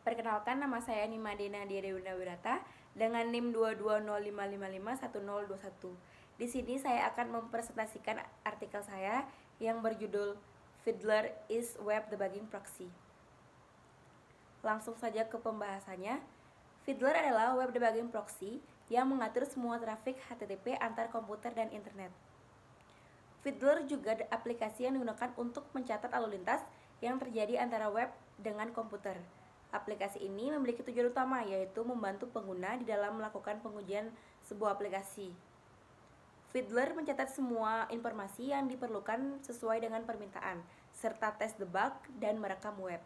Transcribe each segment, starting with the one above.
Perkenalkan, nama saya Nimade Nadia Dewi Nawirata dengan NIM 22055551021. Di sini saya akan mempresentasikan artikel saya yang berjudul Fiddler is Web Debugging Proxy. Langsung saja ke pembahasannya. Fiddler adalah web debugging proxy yang mengatur semua trafik HTTP antar komputer dan internet. Fiddler juga aplikasi yang digunakan untuk mencatat lalu lintas yang terjadi antara web dengan komputer. Aplikasi ini memiliki tujuan utama, yaitu membantu pengguna di dalam melakukan pengujian sebuah aplikasi. Fiddler mencatat semua informasi yang diperlukan sesuai dengan permintaan, serta tes debug dan merekam web.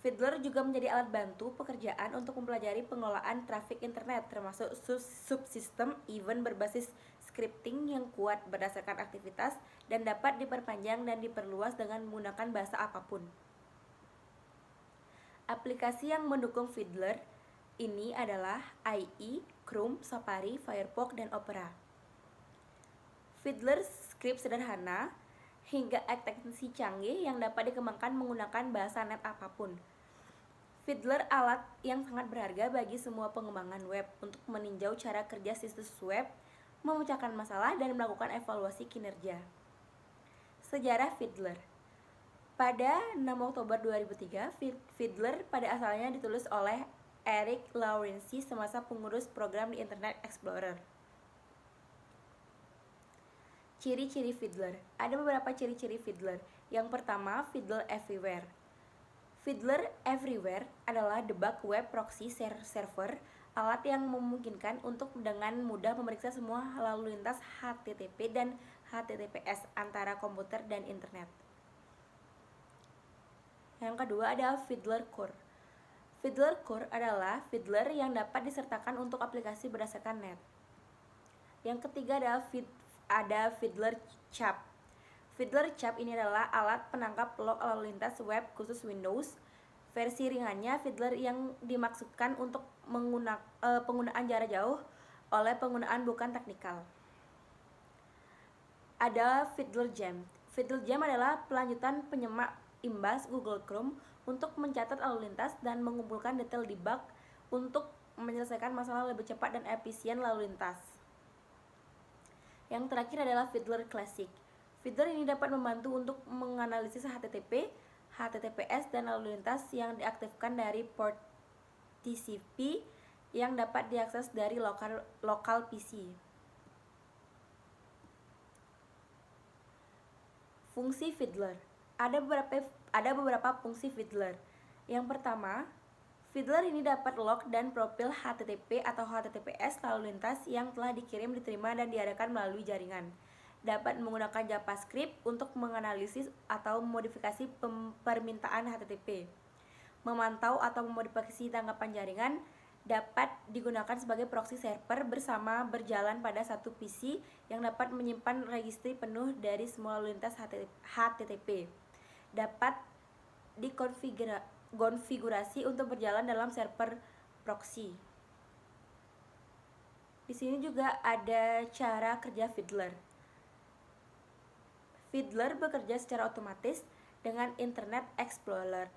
Fiddler juga menjadi alat bantu pekerjaan untuk mempelajari pengelolaan trafik internet, termasuk subsistem event berbasis scripting yang kuat berdasarkan aktivitas dan dapat diperpanjang dan diperluas dengan menggunakan bahasa apapun. Aplikasi yang mendukung Fiddler ini adalah IE, Chrome, Safari, Firefox, dan Opera. Fiddler script sederhana hingga ekstensi canggih yang dapat dikembangkan menggunakan bahasa net apapun. Fiddler alat yang sangat berharga bagi semua pengembangan web untuk meninjau cara kerja situs web, memecahkan masalah, dan melakukan evaluasi kinerja. Sejarah Fiddler. Pada 6 Oktober 2003, Fiddler pada asalnya ditulis oleh Eric Lawrence semasa pengurus program di Internet Explorer. Ciri-ciri Fiddler. Ada beberapa ciri-ciri Fiddler. Yang pertama, Fiddler Everywhere. Fiddler Everywhere adalah debug web proxy server, alat yang memungkinkan untuk dengan mudah memeriksa semua lalu lintas HTTP dan HTTPS antara komputer dan internet. Yang kedua ada Fiddler Core. Fiddler Core adalah fiddler yang dapat disertakan untuk aplikasi berdasarkan net. Yang ketiga ada Fiddler Chap. Fiddler Chap ini adalah alat penangkap log lalu lintas web khusus Windows. Versi ringannya Fiddler yang dimaksudkan untuk penggunaan jarak jauh oleh penggunaan bukan teknikal. Ada Fiddler Jam. Fiddler Jam adalah pelanjutan penyemak imbas Google Chrome untuk mencatat lalu lintas dan mengumpulkan detail debug untuk menyelesaikan masalah lebih cepat dan efisien lalu lintas. Yang terakhir adalah Fiddler Classic. Fiddler ini dapat membantu untuk menganalisis HTTP, HTTPS, dan lalu lintas yang diaktifkan dari port TCP yang dapat diakses dari lokal PC. Fungsi Fiddler. Ada beberapa fungsi Fiddler. Yang pertama, Fiddler ini dapat log dan profil HTTP atau HTTPS lalu lintas yang telah diterima dan diadakan melalui jaringan. Dapat menggunakan JavaScript untuk menganalisis atau memodifikasi permintaan HTTP. Memantau atau memodifikasi tanggapan jaringan dapat digunakan sebagai proxy server bersama berjalan pada satu PC yang dapat menyimpan registry penuh dari semua lalu lintas HTTP. Dapat dikonfigurasi untuk berjalan dalam server proxy. Di sini juga ada cara kerja Fiddler. Fiddler bekerja secara otomatis dengan Internet Explorer.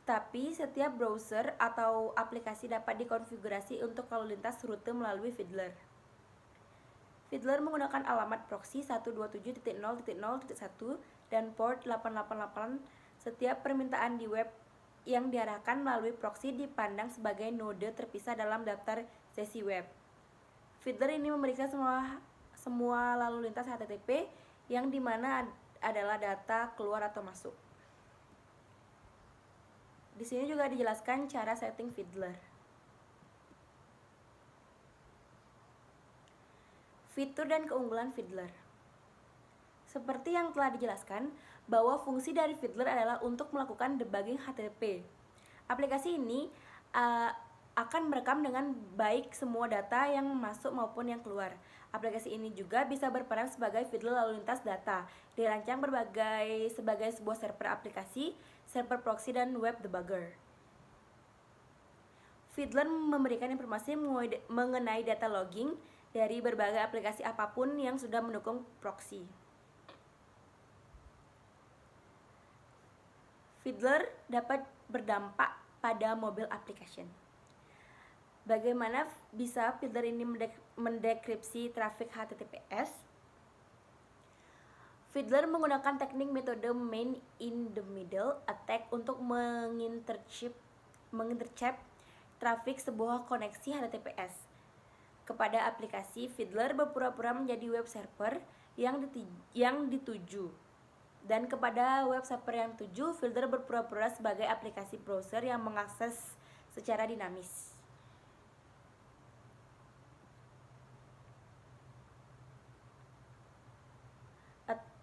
Tetapi setiap browser atau aplikasi dapat dikonfigurasi untuk lalu lintas rute melalui Fiddler. Fiddler menggunakan alamat proxy 127.0.0.1 dan port 888. Setiap permintaan di web yang diarahkan melalui proxy dipandang sebagai node terpisah dalam daftar sesi web. Fiddler ini memeriksa semua lalu lintas HTTP yang dimana adalah data keluar atau masuk. Di sini juga dijelaskan cara setting Fiddler. Fitur dan keunggulan Fiddler. Seperti yang telah dijelaskan, bahwa fungsi dari Fiddler adalah untuk melakukan debugging HTTP. Aplikasi ini akan merekam dengan baik semua data yang masuk maupun yang keluar. Aplikasi ini juga bisa berperan sebagai fiddler lalu lintas data, dirancang sebagai sebuah server aplikasi, server proxy, dan web debugger. Fiddler memberikan informasi mengenai data logging dari berbagai aplikasi apapun yang sudah mendukung proxy. Fiddler dapat berdampak pada mobile application. Bagaimana bisa Fiddler ini mendekripsi trafik HTTPS? Fiddler menggunakan teknik metode man in the middle attack untuk mengintercept trafik sebuah koneksi HTTPS kepada aplikasi. Fiddler berpura-pura menjadi web server yang dituju, dan kepada web server yang dituju, Fiddler berpura-pura sebagai aplikasi browser yang mengakses secara dinamis.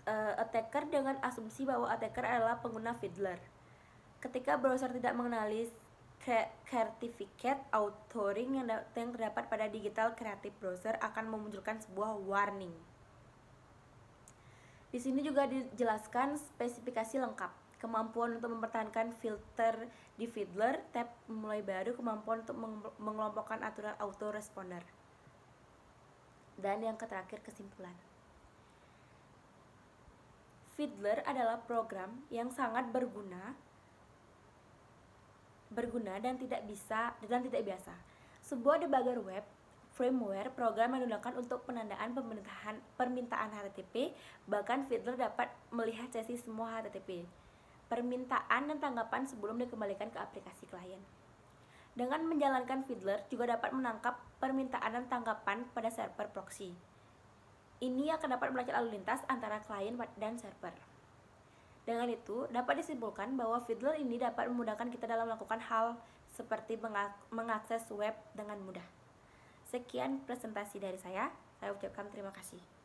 Attacker dengan asumsi bahwa attacker adalah pengguna Fiddler. Ketika browser tidak mengenali certificate authoring yang terdapat pada Digital Creative Browser akan memunculkan sebuah warning. Di sini juga dijelaskan spesifikasi lengkap, kemampuan untuk mempertahankan filter di Fiddler, tab mulai baru, kemampuan untuk mengelompokkan aturan autoresponder. Dan yang terakhir, kesimpulan. Fiddler adalah program yang sangat berguna dan tidak biasa. Sebuah debugger web firmware program yang digunakan untuk penandaan permintaan HTTP. Bahkan Fiddler dapat melihat sesi semua HTTP, permintaan dan tanggapan sebelum dikembalikan ke aplikasi klien. Dengan menjalankan Fiddler juga dapat menangkap permintaan dan tanggapan pada server proxy. Ini akan dapat melacak lalu lintas antara klien dan server. Dengan itu, dapat disimpulkan bahwa Fiddler ini dapat memudahkan kita dalam melakukan hal seperti mengakses web dengan mudah. Sekian presentasi dari saya ucapkan terima kasih.